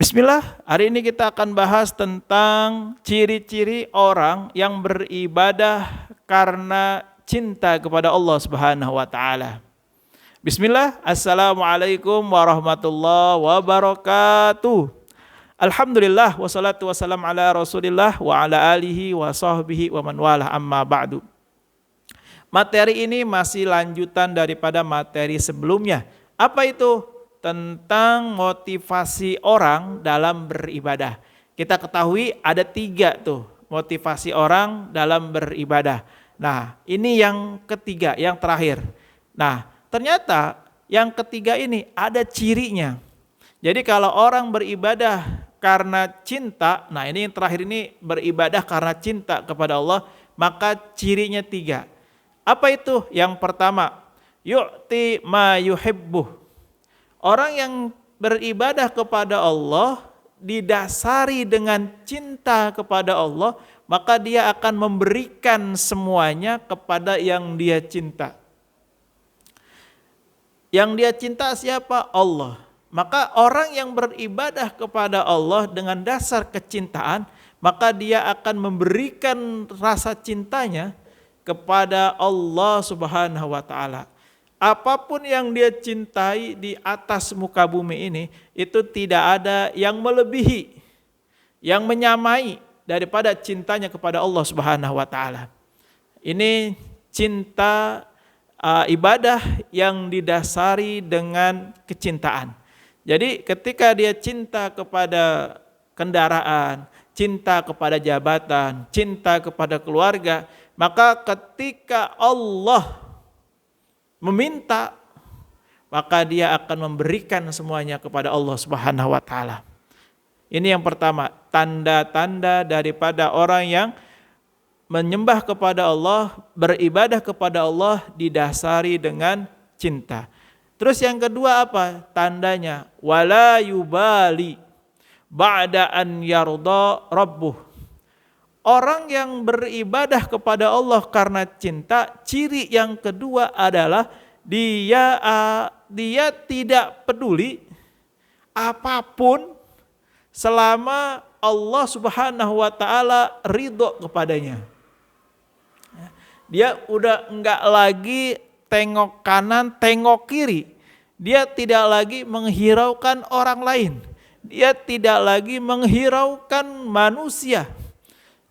Bismillah, hari ini kita akan bahas tentang ciri-ciri orang yang beribadah karena cinta kepada Allah Subhanahu wa taala. Bismillah, Assalamualaikum warahmatullahi wabarakatuh. Alhamdulillah wassalatu wassalam ala Rasulillah wa ala alihi wa sahbihi wa man wala amma ba'du. Materi ini masih lanjutan daripada materi sebelumnya. Apa itu? Tentang motivasi orang dalam beribadah. Kita ketahui ada 3 tuh motivasi orang dalam beribadah. Nah, ini yang ketiga, yang terakhir. Nah, ternyata yang ketiga ini ada cirinya. Jadi kalau orang beribadah karena cinta, nah ini yang terakhir ini beribadah karena cinta kepada Allah, maka cirinya 3. Apa itu? Yang pertama, yu'ti ma yuhibbuh. Orang yang beribadah kepada Allah didasari dengan cinta kepada Allah, maka dia akan memberikan semuanya kepada yang dia cinta. Yang dia cinta siapa? Allah. Maka orang yang beribadah kepada Allah dengan dasar kecintaan, maka dia akan memberikan rasa cintanya kepada Allah Subhanahu wa taala. Apapun yang dia cintai di atas muka bumi ini, itu tidak ada yang melebihi, yang menyamai daripada cintanya kepada Allah Subhanahu wa taala. Ini cinta ibadah yang didasari dengan kecintaan. Jadi ketika dia cinta kepada kendaraan, cinta kepada jabatan, cinta kepada keluarga, maka ketika Allah meminta, maka dia akan memberikan semuanya kepada Allah Subhanahu wa taala. Ini yang pertama, tanda-tanda daripada orang yang menyembah kepada Allah, beribadah kepada Allah didasari dengan cinta. Terus yang kedua apa? Tandanya wala yubali ba'da an yarda rabbuh. Orang yang beribadah kepada Allah karena cinta, ciri yang kedua adalah dia tidak peduli apapun selama Allah Subhanahu wa taala ridho kepadanya. Dia udah enggak lagi tengok kanan, tengok kiri. Dia tidak lagi menghiraukan orang lain. Dia tidak lagi menghiraukan manusia.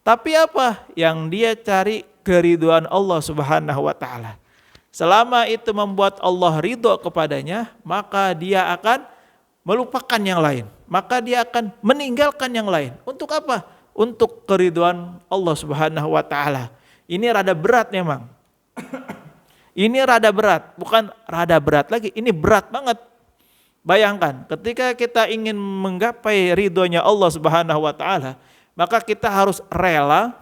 Tapi apa? Yang dia cari keridhaan Allah Subhanahu wa taala. Selama itu membuat Allah ridho kepadanya, maka dia akan melupakan yang lain. Maka dia akan meninggalkan yang lain. Untuk apa? Untuk keridhaan Allah Subhanahu wa taala. Ini rada berat memang. Ini rada berat, bukan rada berat lagi, ini berat banget. Bayangkan, ketika kita ingin menggapai ridhonya Allah Subhanahu wa taala, maka kita harus rela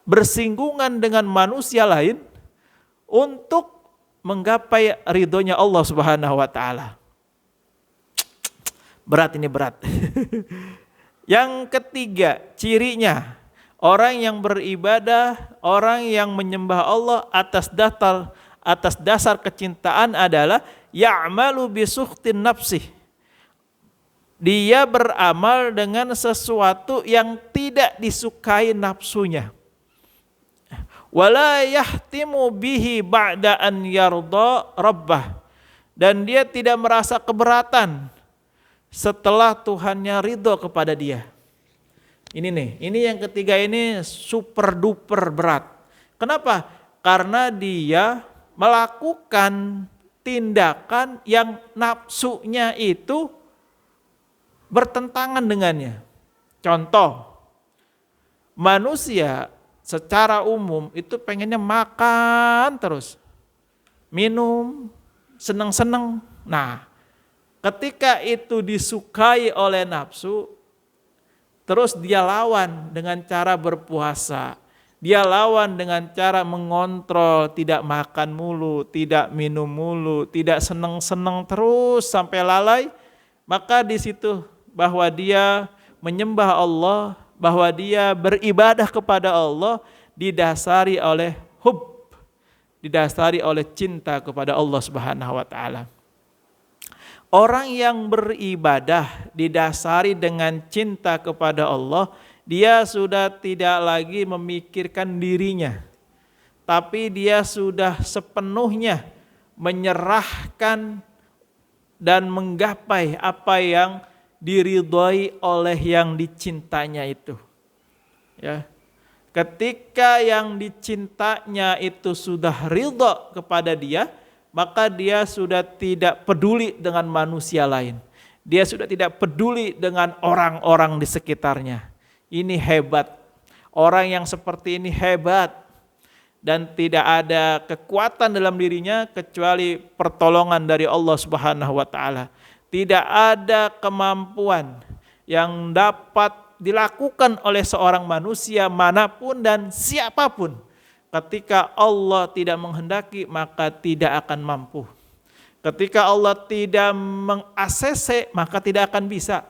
bersinggungan dengan manusia lain untuk menggapai ridhonya Allah Subhanahu wa taala. Berat ini berat. Yang ketiga, cirinya orang yang beribadah, orang yang menyembah Allah atas dasar kecintaan adalah ya'malu bi sukhtin nafsih. Dia beramal dengan sesuatu yang tidak disukai nafsunya. Wala yahtimu bihi ba'da an yarda rabbah. Dan dia tidak merasa keberatan setelah Tuhannya ridho kepada dia. Ini yang ketiga ini super duper berat. Kenapa? Karena dia melakukan tindakan yang nafsunya itu bertentangan dengannya. Contoh, manusia secara umum itu pengennya makan terus, minum, seneng-seneng. Nah, ketika itu disukai oleh nafsu, terus dia lawan dengan cara berpuasa. Dia lawan dengan cara mengontrol, tidak makan mulu, tidak minum mulu, tidak seneng-seneng terus sampai lalai. Maka di situ bahwa dia menyembah Allah, bahwa dia beribadah kepada Allah didasari oleh didasari oleh cinta kepada Allah Subhanahu wa taala. Orang yang beribadah didasari dengan cinta kepada Allah, dia sudah tidak lagi memikirkan dirinya, tapi dia sudah sepenuhnya menyerahkan dan menggapai apa yang diridhoi oleh yang dicintanya itu. Ya. Ketika yang dicintanya itu sudah ridho kepada dia, maka dia sudah tidak peduli dengan manusia lain. Dia sudah tidak peduli dengan orang-orang di sekitarnya. Ini hebat. Orang yang seperti ini hebat. Dan tidak ada kekuatan dalam dirinya kecuali pertolongan dari Allah Subhanahu wa taala. Tidak ada kemampuan yang dapat dilakukan oleh seorang manusia manapun dan siapapun. Ketika Allah tidak menghendaki, maka tidak akan mampu. Ketika Allah tidak meng-ACC, maka tidak akan bisa.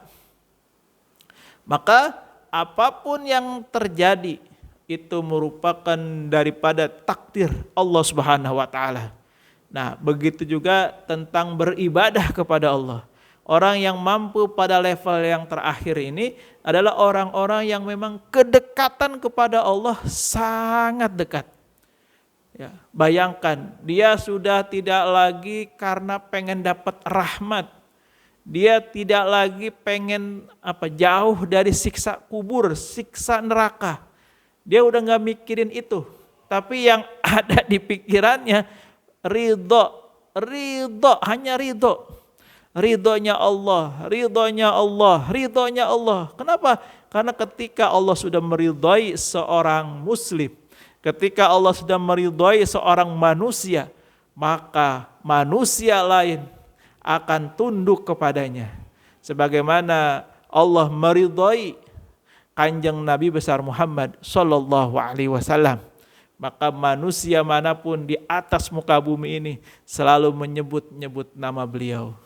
Maka apapun yang terjadi itu merupakan daripada takdir Allah Subhanahu wa taala. Nah, begitu juga tentang beribadah kepada Allah. Orang yang mampu pada level yang terakhir ini adalah orang-orang yang memang kedekatan kepada Allah sangat dekat. Ya, bayangkan, dia sudah tidak lagi karena pengen dapat rahmat. Dia tidak lagi pengen jauh dari siksa kubur, siksa neraka. Dia udah gak mikirin itu. Tapi yang ada di pikirannya ridho, hanya ridho. Ridhonya Allah, ridhonya Allah, ridhonya Allah. Kenapa? Karena ketika Allah sudah meridhoi seorang muslim, ketika Allah sudah meridhoi seorang manusia, maka manusia lain akan tunduk kepadanya. Sebagaimana Allah meridhoi Kanjeng Nabi besar Muhammad sallallahu alaihi wasallam, maka manusia manapun di atas muka bumi ini selalu menyebut-nyebut nama beliau.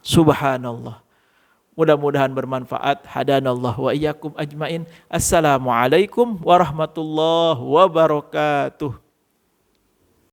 Subhanallah. Mudah-mudahan bermanfaat. Hadanallah wa iyyakum ajmain. Assalamualaikum warahmatullahi wabarakatuh.